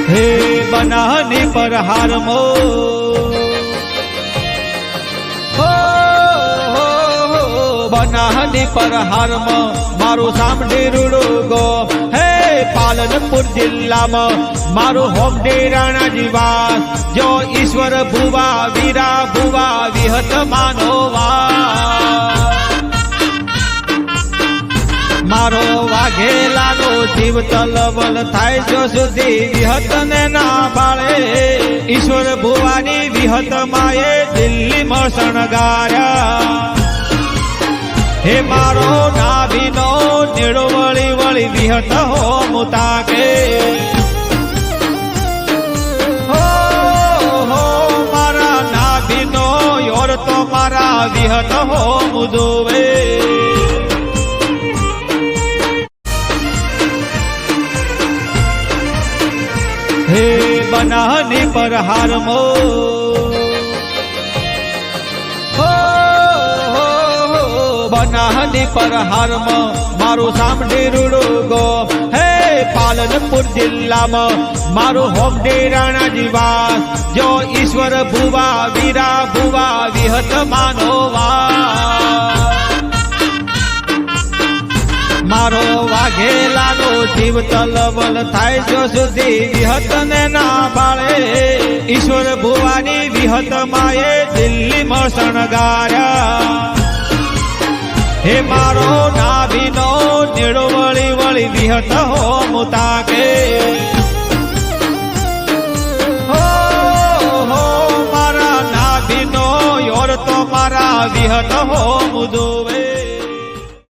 હે બનાની પર હારમો બનાની પર હારમો મારું સાંભળી રૂડુગો હે પાલનપુર જિલ્લામાં મારું હોમડે રાણાજી વાસ જો ઈશ્વર ભુવા વીરા ભુવા વિહત માનોવા મારો વાઘેલાનો જીવ તલવલ થાય જો સુધી વિહત ને ના બાળે ઈશ્વર ભુવાની વિહત માએ દિલ્હીમાં શણગાર્યા હે મારો નાભીનો નીડો વળી વળી વિહત હો મુતાકે હો મારા નાભીનો યોર તો મારા વિહત હો મુદુવે હે બનાની પર હારમો બનાની પર હારમો મારું સાંભળી રૂડુગો હે પાલનપુર જિલ્લામાં મારું હોમડે રાણાજી વાસ જો ઈશ્વર ભુવા વીરા ભુવા વિહત માનોવા મારો વાઘેલાનો જીવ તલવલ થાય જો સુધી વિહત ને ના બાળે ઈશ્વર ભુવાની વિહત માએ દિલ્હીમાં શણગાર્યા હે મારો નાભીનો નીડો વળી વળી વિહત હો મુતાકે હો મારા નાભીનો યોર તો મારા વિહત હો